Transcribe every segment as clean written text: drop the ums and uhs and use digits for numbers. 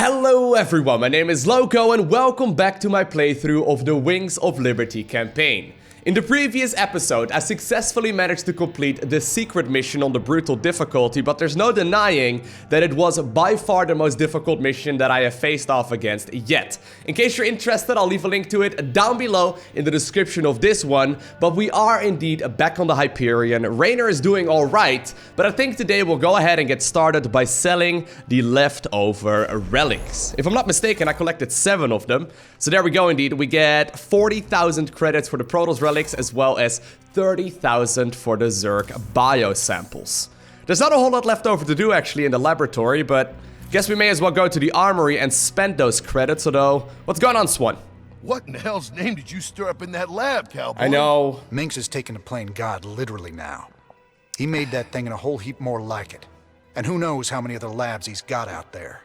Hello everyone, my name is Lowko and welcome back to my playthrough of the Wings of Liberty campaign. In the previous episode, I successfully managed to complete the secret mission on the brutal difficulty, but there's no denying that it was by far the most difficult mission that I have faced off against yet. In case you're interested, I'll leave a link to it down below in the description of this one, but we are indeed back on the Hyperion. Raynor is doing alright, but I think today we'll go ahead and get started by selling the leftover relics. If I'm not mistaken, I collected 7 of them, so there we go indeed. We get 40,000 credits for the Protoss relics, as well as 30,000 for the Zerg biosamples. There's not a whole lot left over to do actually in the laboratory, but guess we may as well go to the Armory and spend those credits, although, what's going on, Swan? What in hell's name did you stir up in that lab, cowboy? I know. Minx is taking a plain god literally now. He made that thing and a whole heap more like it. And who knows how many other labs he's got out there.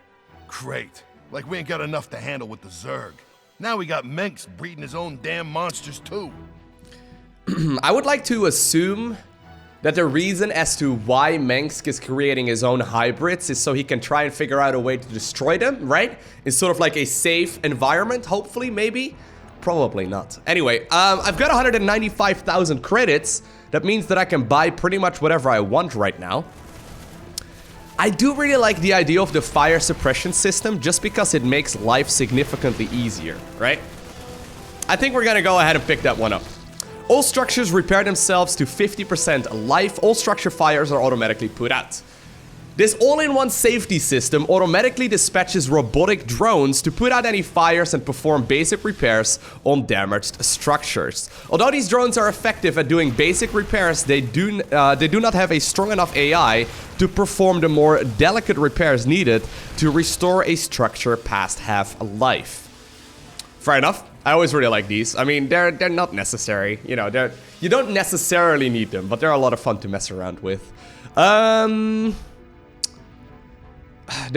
Great. Like we ain't got enough to handle with the Zerg. Now we got Minx breeding his own damn monsters too. I would like to assume that the reason as to why Mengsk is creating his own hybrids is so he can try and figure out a way to destroy them, right? It's sort of like a safe environment, hopefully, maybe? Probably not. Anyway, I've got 195,000 credits. That means that I can buy pretty much whatever I want right now. I do really like the idea of the fire suppression system just because it makes life significantly easier, right? I think we're gonna go ahead and pick that one up. All structures repair themselves to 50% life. All structure fires are automatically put out. This all-in-one safety system automatically dispatches robotic drones to put out any fires and perform basic repairs on damaged structures. Although these drones are effective at doing basic repairs, they do not have a strong enough AI to perform the more delicate repairs needed to restore a structure past half-life. Fair enough. I always really like these. I mean, they're not necessary. You know, you don't necessarily need them, but they're a lot of fun to mess around with. There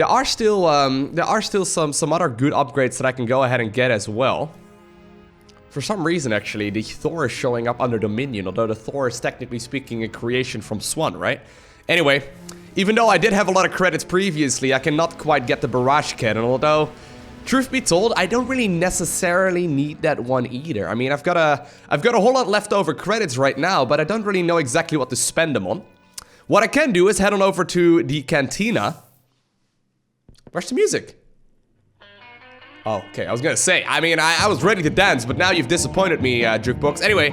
are still some other good upgrades that I can go ahead and get as well. For some reason, actually, the Thor is showing up under Dominion, although the Thor is technically speaking a creation from Swan, right? Anyway, even though I did have a lot of credits previously, I cannot quite get the barrage cannon, although truth be told, I don't really necessarily need that one either. I mean, I've got a whole lot left over credits right now, but I don't really know exactly what to spend them on. What I can do is head on over to the Cantina. Where's the music? Oh, okay, I was gonna say, I mean, I was ready to dance, but now you've disappointed me, Jukebox. Anyway,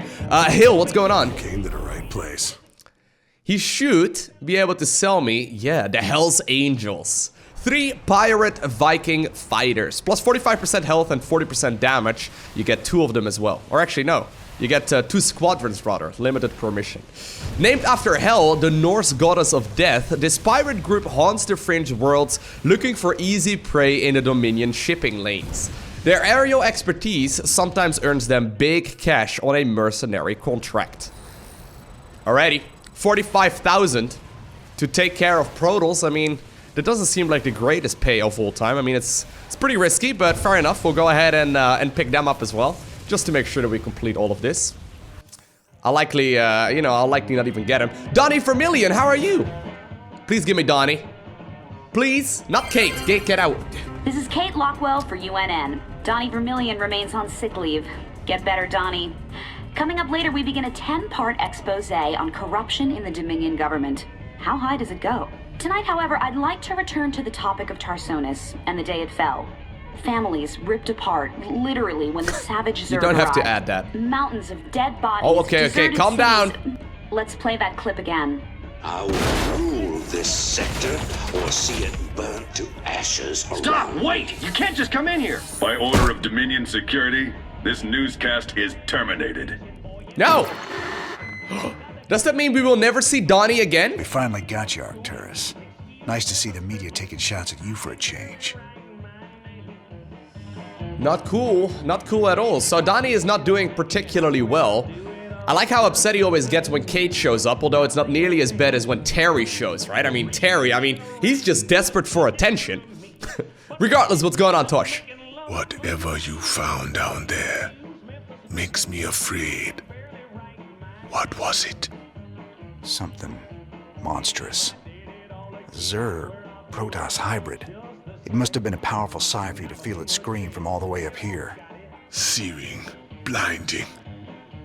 Hill, what's going on? Came to the right place. He should be able to sell me, yeah, the Hell's Angels. 3 Pirate Viking Fighters, plus 45% health and 40% damage. You get 2 of them as well. Or actually, no. You get 2 squadrons, rather. Limited per mission. Named after Hel, the Norse goddess of death, this pirate group haunts the fringe worlds looking for easy prey in the Dominion shipping lanes. Their aerial expertise sometimes earns them big cash on a mercenary contract. Alrighty. 45,000 to take care of Protoss. I mean, that doesn't seem like the greatest pay of all time. I mean, it's pretty risky, but fair enough. We'll go ahead and pick them up as well, just to make sure that we complete all of this. I'll likely, I'll likely not even get him. Donnie Vermillion, how are you? Please give me Donnie. Please, not Kate. Kate, get out. This is Kate Lockwell for UNN. Donnie Vermillion remains on sick leave. Get better, Donnie. Coming up later, we begin a 10-part expose on corruption in the Dominion government. How high does it go? Tonight, however, I'd like to return to the topic of Tarsonis and the day it fell. Families ripped apart, literally, when the savage Zerg You don't have to arrived. add that. Mountains of dead bodies. Oh, okay, calm down. Let's play that clip again. I will rule this sector or see it burnt to ashes. Stop! Wait! You can't just come in here! By order of Dominion Security, this newscast is terminated. No! Does that mean we will never see Donnie again? We finally got you, Arcturus. Nice to see the media taking shots at you for a change. Not cool. Not cool at all. So Donnie is not doing particularly well. I like how upset he always gets when Kate shows up, although it's not nearly as bad as when Terry shows, right? I mean, Terry, he's just desperate for attention. Regardless, what's going on, Tosh? Whatever you found down there makes me afraid. What was it? Something monstrous. Zerg Protoss hybrid. It must have been a powerful sight for you to feel it scream from all the way up here. Searing, blinding,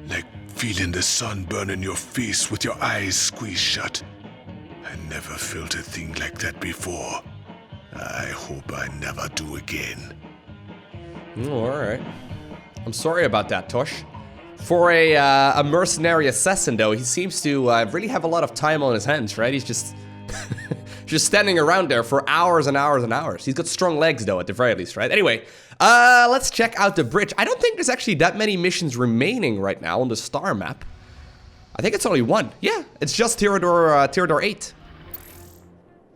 like feeling the sun burn in your face with your eyes squeezed shut. I never felt a thing like that before. I hope I never do again. Alright. I'm sorry about that, Tosh. For a mercenary assassin, though, he seems to really have a lot of time on his hands, right? He's just just standing around there for hours and hours and hours. He's got strong legs, though, at the very least, right? Anyway, let's check out the bridge. I don't think there's actually that many missions remaining right now on the star map. I think it's only one. Yeah, it's just Tyrador 8.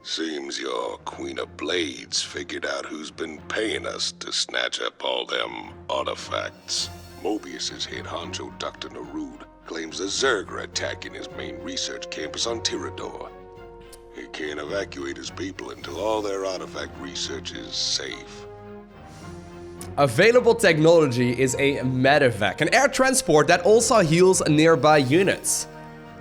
Seems your Queen of Blades figured out who's been paying us to snatch up all them artifacts. Mobius's head honcho, Dr. Narud, claims the Zerg are attacking his main research campus on Tyrador. He can't evacuate his people until all their artifact research is safe. Available technology is a medevac, an air transport that also heals nearby units.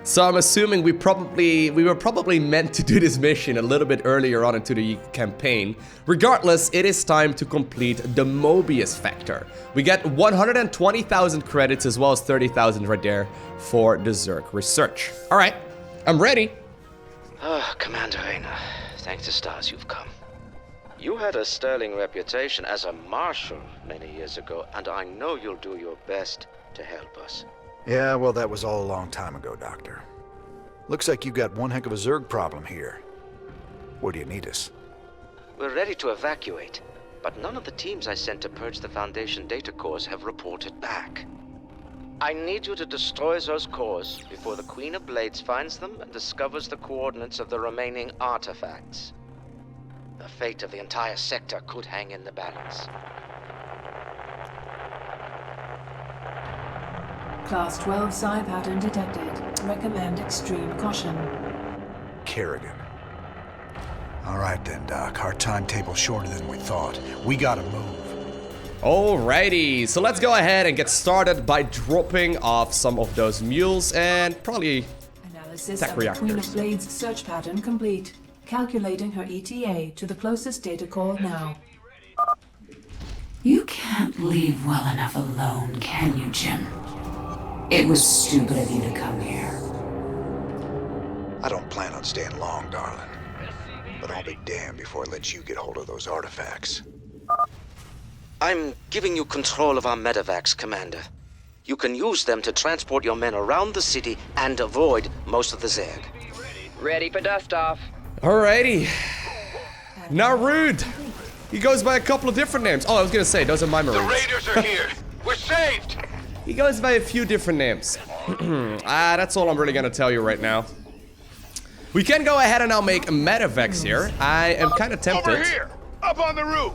So I'm assuming we were probably meant to do this mission a little bit earlier on into the campaign. Regardless, it is time to complete the Mobius factor. We get 120,000 credits as well as 30,000 right there for the Zerg research. All right, I'm ready. Commander Rayner, thank the stars you've come. You had a sterling reputation as a marshal many years ago, and I know you'll do your best to help us. Yeah, well, that was all a long time ago, Doctor. Looks like you got one heck of a Zerg problem here. Where do you need us? We're ready to evacuate, but none of the teams I sent to purge the Foundation data cores have reported back. I need you to destroy those cores before the Queen of Blades finds them and discovers the coordinates of the remaining artifacts. The fate of the entire sector could hang in the balance. Class 12 psi pattern detected. Recommend extreme caution. Kerrigan. All right then, Doc. Our timetable's shorter than we thought. We gotta move. Alrighty, so let's go ahead and get started by dropping off some of those mules and probably Analysis tech of the Queen reactors. of Blades search pattern complete. Calculating her ETA to the closest data core now. You can't leave well enough alone, can you, Jim? It was stupid of you to come here. I don't plan on staying long, darling. But I'll be damned before I let you get hold of those artifacts. I'm giving you control of our medevacs, Commander. You can use them to transport your men around the city and avoid most of the Zerg. Ready for dust-off. Alrighty. Narud. He goes by a couple of different names. Oh, I was gonna say, those are my Marines. The Raiders are here. We're saved. He goes by a few different names. That's all I'm really gonna tell you right now. We can go ahead and now make medevacs here. I am kind of tempted. Over here, up on the roof.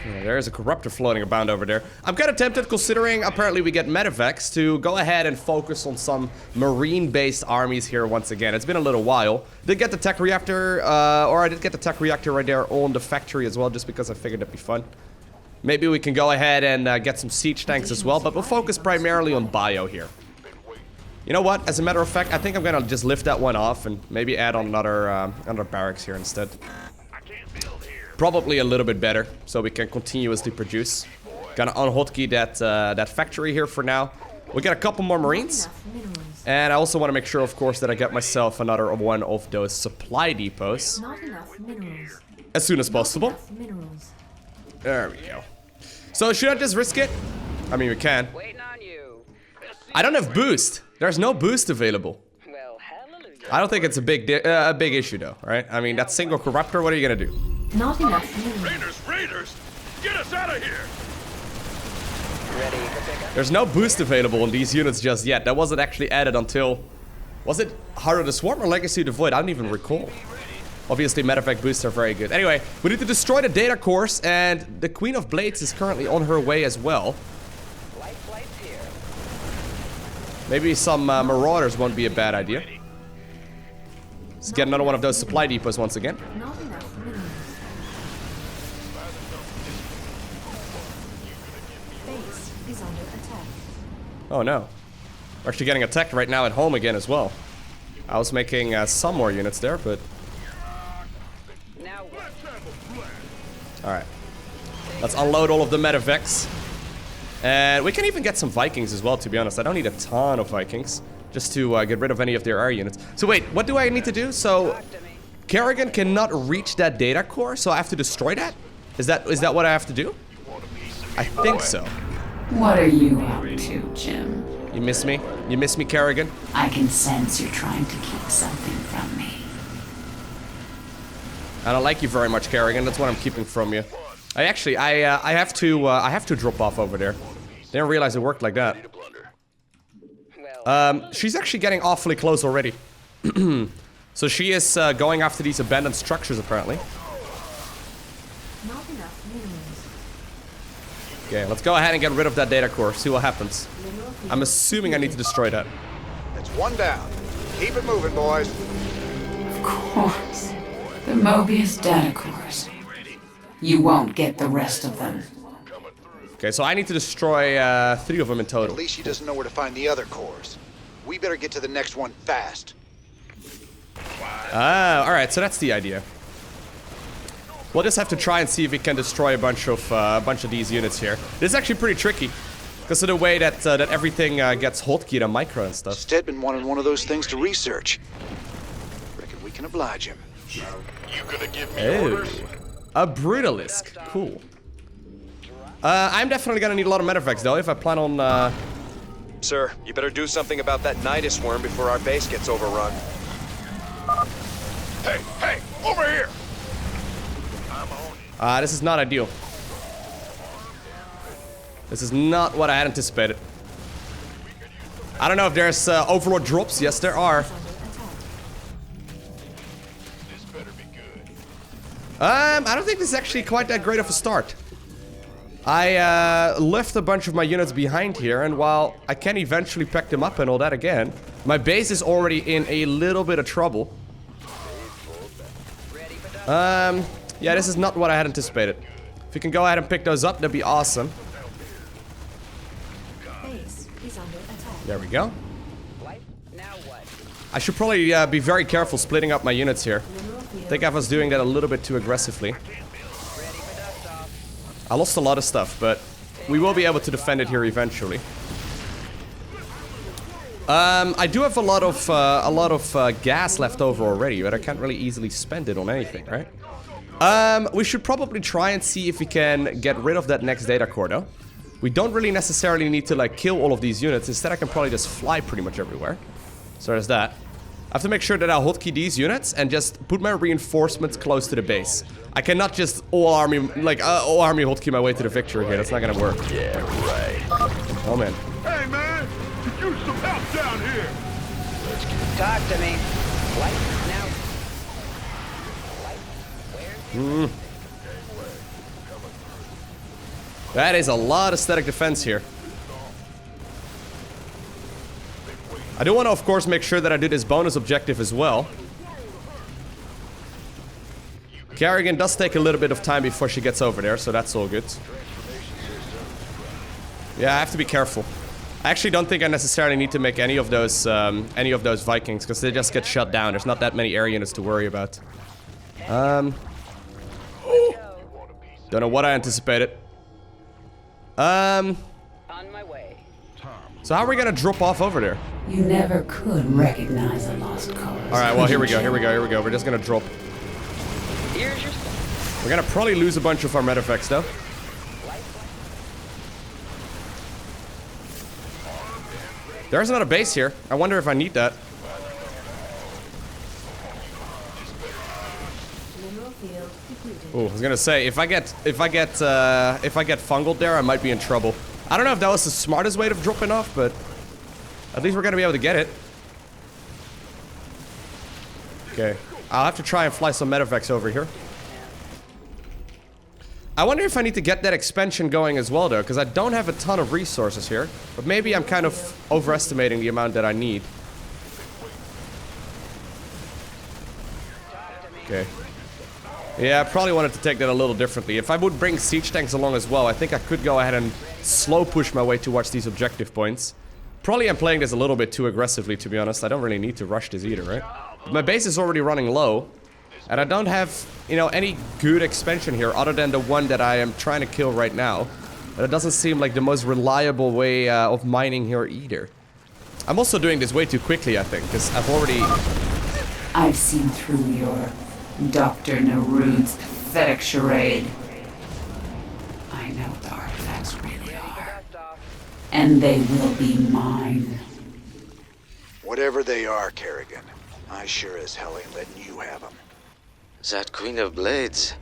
Yeah, there's a corruptor floating about over there. I'm kind of tempted, considering apparently we get medevacs, to go ahead and focus on some marine-based armies here once again. It's been a little while. Did get the tech reactor, or I did get the tech reactor right there on the factory as well, just because I figured it'd be fun. Maybe we can go ahead and get some siege tanks as well, but we'll focus primarily on bio here. You know what? As a matter of fact, I think I'm gonna just lift that one off and maybe add on another barracks here instead. Probably a little bit better, so we can continuously produce. Gonna unhotkey that factory here for now. We got a couple more Marines. And I also want to make sure, of course, that I get myself another one of those supply depots. Not enough minerals. As soon as possible. Not enough minerals. There we go. So should I just risk it? I mean, we can. Waiting on you. I don't have boost. There's no boost available. Well, hallelujah. I don't think it's a big issue though, right? I mean, that single corruptor, what are you gonna do? Not enough minerals. Raiders! Get us out of here! Ready for pickup? There's no boost available on these units just yet. That wasn't actually added until... Was it Heart of the Swarm or Legacy of the Void? I don't even recall. Obviously, medevac boosts are very good. Anyway, we need to destroy the data cores, and the Queen of Blades is currently on her way as well. Light flights here. Maybe some marauders won't be a bad idea. Let's get another one of those supply depots once again. Not enough minerals. Base is under attack. Oh no. We're actually getting attacked right now at home again as well. I was making some more units there, but... Now what? Alright. Let's unload all of the medevacs. And we can even get some Vikings as well, to be honest. I don't need a ton of Vikings. Just to get rid of any of their air units. So wait, what do I need to do? So, Kerrigan cannot reach that data core, so I have to destroy that? Is that what I have to do? I think so. What are you up to, Jim? You miss me? You miss me, Kerrigan? I can sense you're trying to keep something from me. I don't like you very much, Kerrigan. That's what I'm keeping from you. I have to drop off over there. Didn't realize it worked like that. She's actually getting awfully close already. So she is going after these abandoned structures, apparently. Not enough minerals. Okay, let's go ahead and get rid of that data core. See what happens. I'm assuming I need to destroy that. That's one down. Keep it moving, boys. Of course. The Mobius data cores. You won't get the rest of them. Okay, so I need to destroy 3 of them in total. At least she doesn't know where to find the other cores. We better get to the next one fast. Alright, so that's the idea. We'll just have to try and see if we can destroy a bunch of these units here. This is actually pretty tricky. Because of the way that everything gets hotkeyed on micro and stuff. Stedman wanted one of those things to research. Reckon we can oblige him. You gonna give me orders? A Brutalisk. Cool. I'm definitely gonna need a lot of medevacs though if I plan on Sir, you better do something about that Nidus worm before our base gets overrun. Hey, over here! This is not ideal. This is not what I had anticipated. I don't know if there's overlord drops. Yes, there are. I don't think this is actually quite that great of a start. I left a bunch of my units behind here, and while I can eventually pick them up and all that again, my base is already in a little bit of trouble. Yeah, this is not what I had anticipated. If you can go ahead and pick those up, that'd be awesome. There we go. I should probably be very careful splitting up my units here. I think I was doing that a little bit too aggressively. I lost a lot of stuff, but we will be able to defend it here eventually. I do have a lot of gas left over already, but I can't really easily spend it on anything, right? We should probably try and see if we can get rid of that next data core, though. We don't really necessarily need to, like, kill all of these units. Instead, I can probably just fly pretty much everywhere. So there's that. I have to make sure that I hotkey these units and just put my reinforcements close to the base. I cannot just all army hotkey my way to the victory here. That's not gonna work. Yeah, right. Oh, man. Hey, man! Could use some help down here! Talk to me. What? Now. That is a lot of static defense here. I do want to, of course, make sure that I do this bonus objective as well. Kerrigan does take a little bit of time before she gets over there, so that's all good. Yeah, I have to be careful. I actually don't think I necessarily need to make any of those Vikings, because they just get shut down. There's not that many air units to worry about. Don't know what I anticipated. On my way. So how are we gonna drop off over there? You never could recognize a lost cause. Alright, well, here we go. We're just gonna drop. Here's your stuff. We're gonna probably lose a bunch of our medeffects, though. There's another base here. I wonder if I need that. Oh, I was gonna say, if I get fungled there, I might be in trouble. I don't know if that was the smartest way of dropping off, but at least we're gonna be able to get it. Okay, I'll have to try and fly some medevacs over here. I wonder if I need to get that expansion going as well, though, because I don't have a ton of resources here. But maybe I'm kind of overestimating the amount that I need. Okay. Yeah, I probably wanted to take that a little differently. If I would bring siege tanks along as well, I think I could go ahead and slow push my way towards these objective points. Probably I'm playing this a little bit too aggressively, to be honest. I don't really need to rush this either, right? But my base is already running low. And I don't have, you know, any good expansion here other than the one that I am trying to kill right now. But it doesn't seem like the most reliable way of mining here either. I'm also doing this way too quickly, I think, because I've seen through your Dr. Narud's pathetic charade. I know what the artifacts really are. And they will be mine. Whatever they are, Kerrigan, I sure as hell ain't letting you have them. That Queen of Blades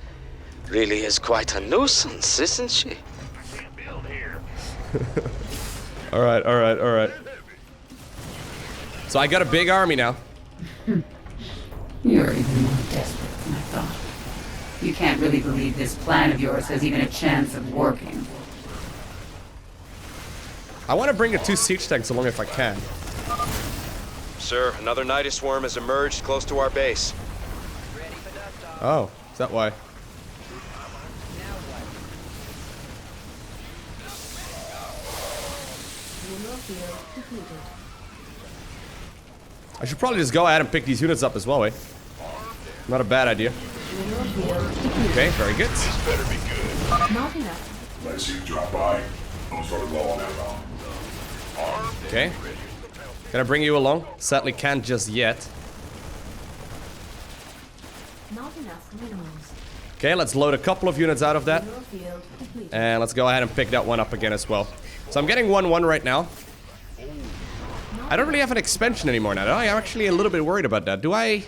really is quite a nuisance, isn't she? Alright, alright, alright. So I got a big army now. You're even more desperate than I thought. You can't really believe this plan of yours has even a chance of working. I want to bring the 2 siege tanks along if I can. Sir, another Nidus swarm has emerged close to our base. Oh, is that why? I should probably just go ahead and pick these units up as well, eh? Not a bad idea. Okay, very good. This better be good. Not enough. Let's see you drop by. Don't start low on that long. Okay. Can I bring you along? Sadly can't just yet. Not enough minerals. Okay, let's load a couple of units out of that. And let's go ahead and pick that one up again as well. So I'm getting 1-1 right now. I don't really have an expansion anymore now, do I? I'm actually a little bit worried about that. Do I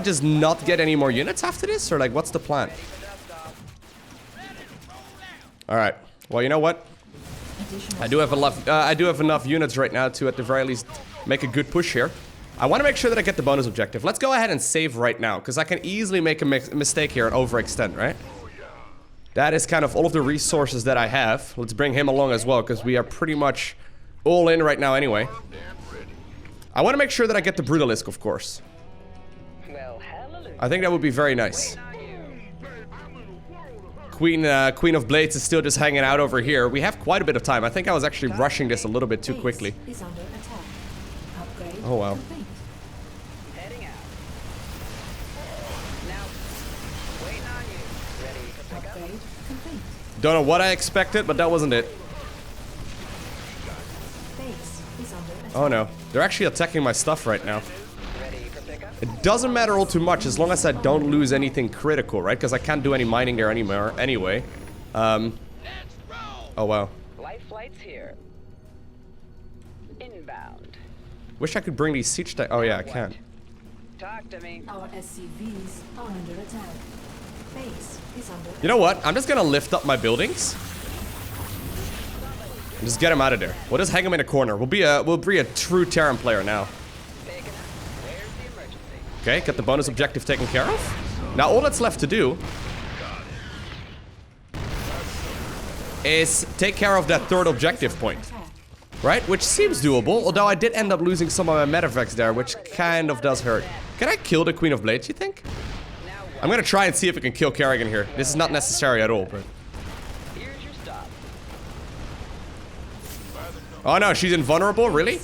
just not get any more units after this? Or like, what's the plan? Alright. Well, you know what? I do have enough units right now to, at the very least, make a good push here. I want to make sure that I get the bonus objective. Let's go ahead and save right now, because I can easily make a mistake here and overextend, right? That is kind of all of the resources that I have. Let's bring him along as well, because we are pretty much all in right now anyway. I want to make sure that I get the Brutalisk, of course. I think that would be very nice. Queen of Blades is still just hanging out over here. We have quite a bit of time. I think I was actually rushing this a little bit too quickly. Oh wow. Don't know what I expected, but that wasn't it. Oh no, they're actually attacking my stuff right now. It doesn't matter all too much as long as I don't lose anything critical, right? Because I can't do any mining there anymore anyway. Oh wow. Life flights here. Inbound. Wish I could bring these siege tanks. Oh yeah, I can. Talk to me. Our SCVs are under attack. Base is under You know what? I'm just gonna lift up my buildings. And just get them out of there. We'll just hang them in a corner. We'll be a true Terran player now. Okay, get the bonus objective taken care of. Now all that's left to do is take care of that 3rd objective point. Right? Which seems doable, although I did end up losing some of my medevacs there, which kind of does hurt. Can I kill the Queen of Blades, you think? I'm gonna try and see if I can kill Kerrigan here. This is not necessary at all, but... Oh no, she's invulnerable? Really?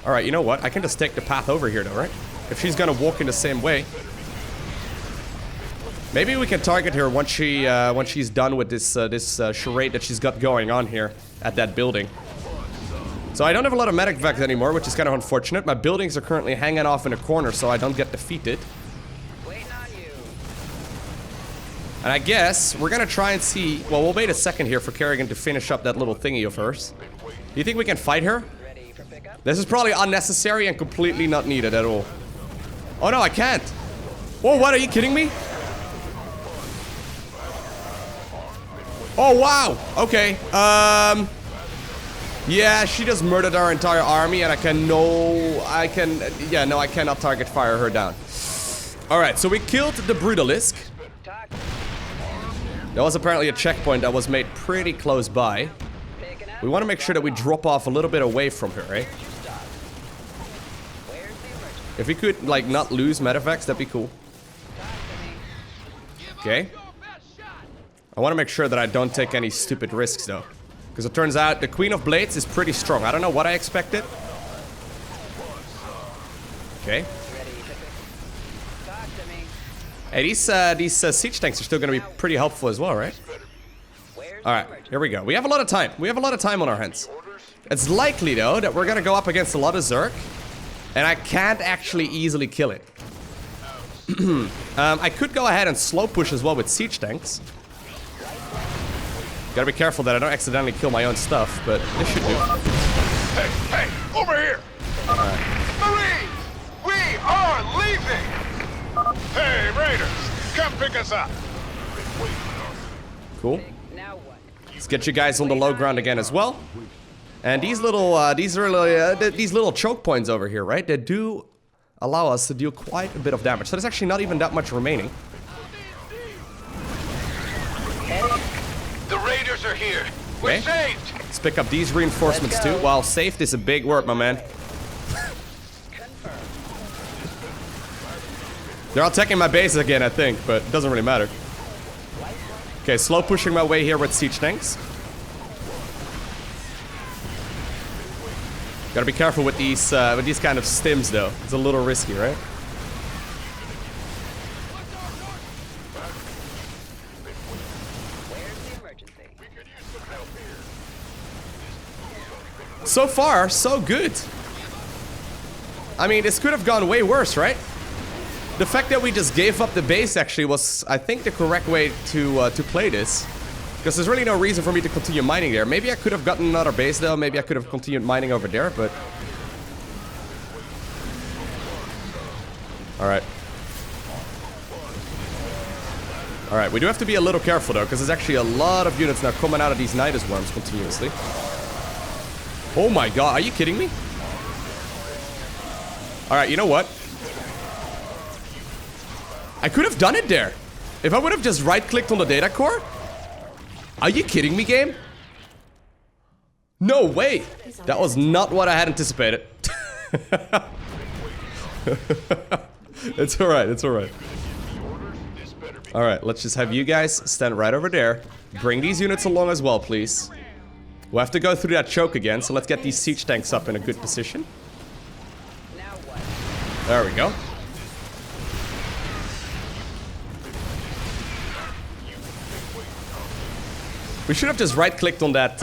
Alright, you know what? I can just take the path over here though, right? If she's gonna walk in the same way. Maybe we can target her once she's done with this charade that she's got going on here at that building. So I don't have a lot of medic vacs anymore, which is kind of unfortunate. My buildings are currently hanging off in a corner, so I don't get defeated. And I guess we're gonna try and see. Well, we'll wait a second here for Kerrigan to finish up that little thingy of hers. Do you think we can fight her? This is probably unnecessary and completely not needed at all. Oh no, I can't. Whoa, what? Are you kidding me? Oh wow. Okay. Yeah, she just murdered our entire army, and I cannot target fire her down. All right, so we killed the Brutalisk. There was apparently a checkpoint that was made pretty close by. We want to make sure that we drop off a little bit away from her, right? If we could, like, not lose medevacs, that'd be cool. Okay. I want to make sure that I don't take any stupid risks, though. Because it turns out the Queen of Blades is pretty strong. I don't know what I expected. Okay. Hey, these siege tanks are still gonna be pretty helpful as well, right? Alright, here we go. We have a lot of time. We have a lot of time on our hands. It's likely, though, that we're gonna go up against a lot of Zerg. And I can't actually easily kill it. I could go ahead and slow push as well with siege tanks. Gotta be careful that I don't accidentally kill my own stuff, but this should do. Hey, over here! Alright. Marines! We are leaving! Hey, Raiders! Come pick us up! Cool. Let's get you guys on the low ground again as well. And these little choke points over here, right? They do allow us to deal quite a bit of damage. So there's actually not even that much remaining. The Raiders are here. We're saved. Let's pick up these reinforcements too. Well, saved is a big word, my man. They're attacking my base again, I think, but it doesn't really matter. Okay, slow pushing my way here with siege tanks. Gotta be careful with these kind of stims, though. It's a little risky, right? So far, so good. I mean, this could have gone way worse, right? The fact that we just gave up the base actually was, I think, the correct way to play this. Because there's really no reason for me to continue mining there. Maybe I could have gotten another base though. Maybe I could have continued mining over there, but... Alright. Alright, we do have to be a little careful though, because there's actually a lot of units now coming out of these Nidus worms continuously. Oh my god, are you kidding me? Alright, you know what? I could have done it there. If I would have just right-clicked on the data core. Are you kidding me, game? No way. That was not what I had anticipated. It's alright, it's alright. Alright, let's just have you guys stand right over there. Bring these units along as well, please. We'll have to go through that choke again, so let's get these siege tanks up in a good position. There we go. We should have just right-clicked on that,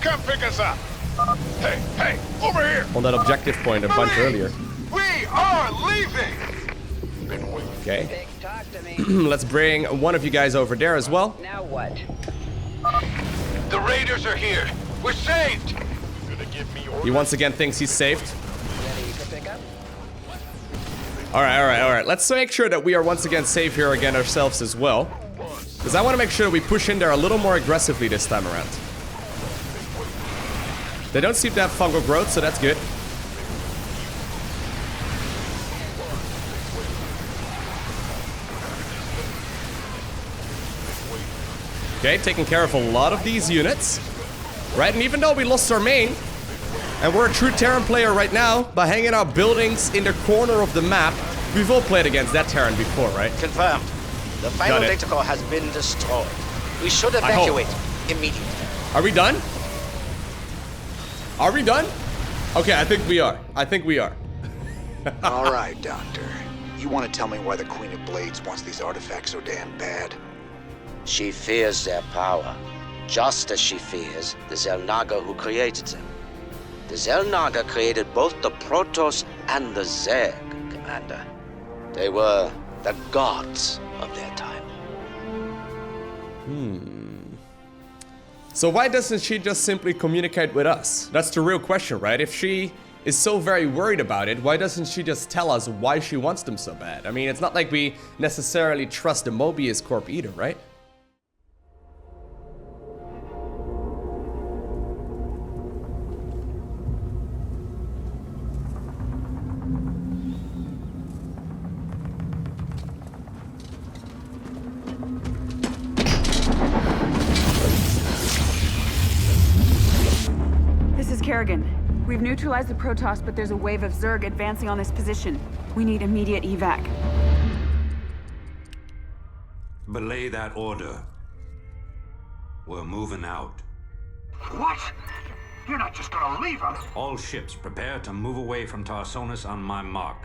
come pick us up. Hey, over here. On that objective point a bunch earlier. We are leaving. Okay. Let's bring one of you guys over there as well. Now what? The Raiders are here. We're saved. He once again thinks he's saved. Ready to pick up? Alright. Let's make sure that we are once again safe here again ourselves as well. Because I want to make sure that we push in there a little more aggressively this time around. They don't seem to have fungal growth, so that's good. Okay, taking care of a lot of these units. Right, and even though we lost our main, and we're a true Terran player right now, by hanging out buildings in the corner of the map, we've all played against that Terran before, right? Confirmed. The final data core has been destroyed. We should evacuate immediately. Are we done? Are we done? Okay, I think we are. All right, Doctor. You want to tell me why the Queen of Blades wants these artifacts so damn bad? She fears their power, just as she fears the Xel'Naga who created them. The Xel'Naga created both the Protoss and the Zerg, Commander. They were the gods of their time. So why doesn't she just simply communicate with us? That's the real question, right? If she is so very worried about it, why doesn't she just tell us why she wants them so bad? I mean, it's not like we necessarily trust the Mobius Corp either, right? Kerrigan, we've neutralized the Protoss, but there's a wave of Zerg advancing on this position. We need immediate evac. Belay that order. We're moving out. What? You're not just gonna leave us? All ships prepare to move away from Tarsonis on my mark.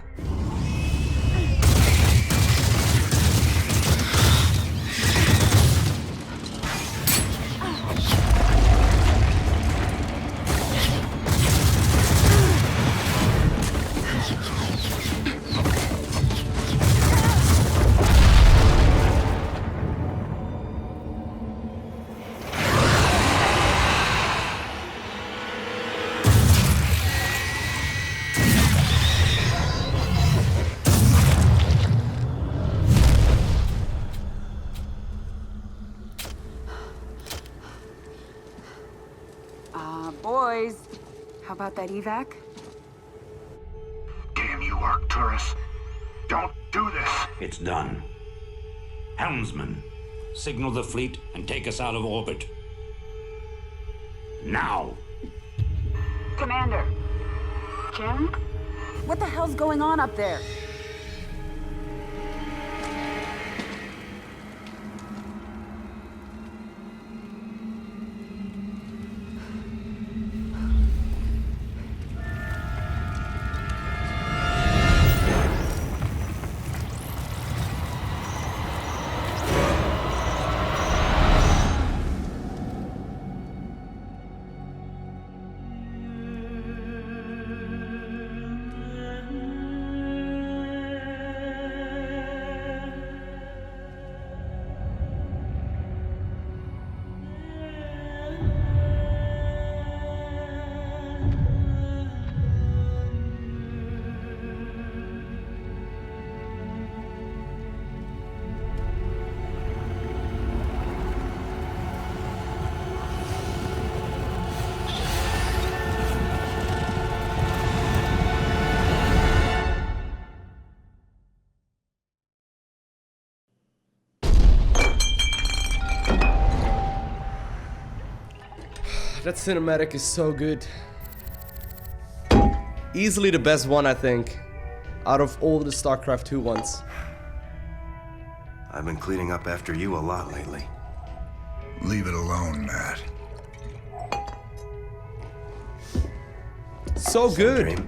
Boys, how about that evac? Damn you, Arcturus. Don't do this. It's done. Helmsman, signal the fleet and take us out of orbit. Now! Commander. Jim? What the hell's going on up there? That cinematic is so good. Easily the best one, I think, out of all the StarCraft 2 ones. I've been cleaning up after you a lot lately. Leave it alone, Matt. So good.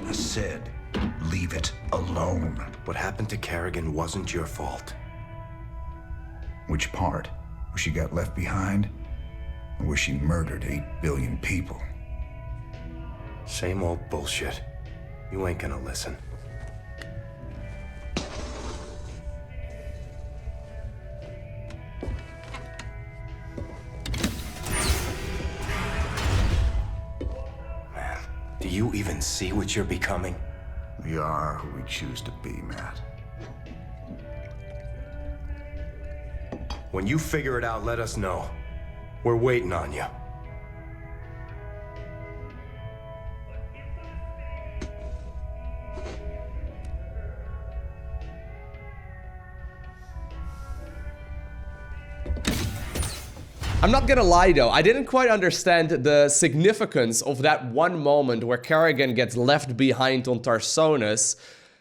I said, leave it alone. What happened to Kerrigan wasn't your fault. Which part? Where she got left behind? Or where she murdered 8 billion people? Same old bullshit. You ain't gonna listen. Man, do you even see what you're becoming? We are who we choose to be, Matt. When you figure it out, let us know. We're waiting on you. I'm not gonna lie though, I didn't quite understand the significance of that one moment where Kerrigan gets left behind on Tarsonis.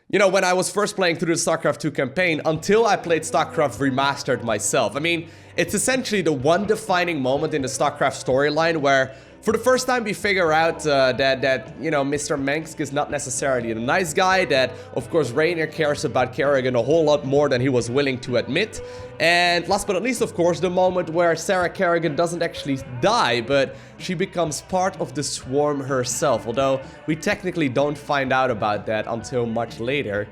You know, when I was first playing through the StarCraft 2 campaign, until I played StarCraft Remastered myself. I mean, it's essentially the one defining moment in the StarCraft storyline where, for the first time, we figure out that, you know, Mr. Mengsk is not necessarily a nice guy, that, of course, Rainier cares about Kerrigan a whole lot more than he was willing to admit. And last but not least, of course, the moment where Sarah Kerrigan doesn't actually die, but she becomes part of the swarm herself, although we technically don't find out about that until much later.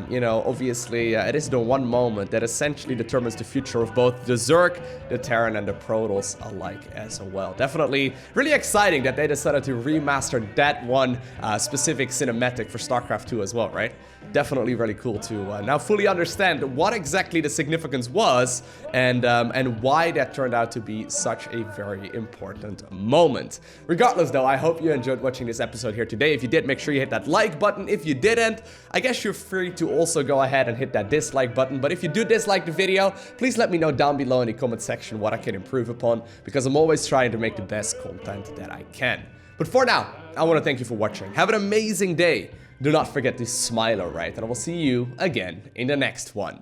You know, obviously, it is the one moment that essentially determines the future of both the Zerg, the Terran, and the Protoss alike as well. Definitely really exciting that they decided to remaster that one specific cinematic for StarCraft 2 as well, right? Definitely really cool to now fully understand what exactly the significance was and why that turned out to be such a very important moment. Regardless though, I hope you enjoyed watching this episode here today. If you did, make sure you hit that like button. If you didn't, I guess you're free to also go ahead and hit that dislike button. But if you do dislike the video, please let me know down below in the comment section what I can improve upon, because I'm always trying to make the best content that I can. But for now, I want to thank you for watching. Have an amazing day. Do not forget to smile, alright? And I will see you again in the next one.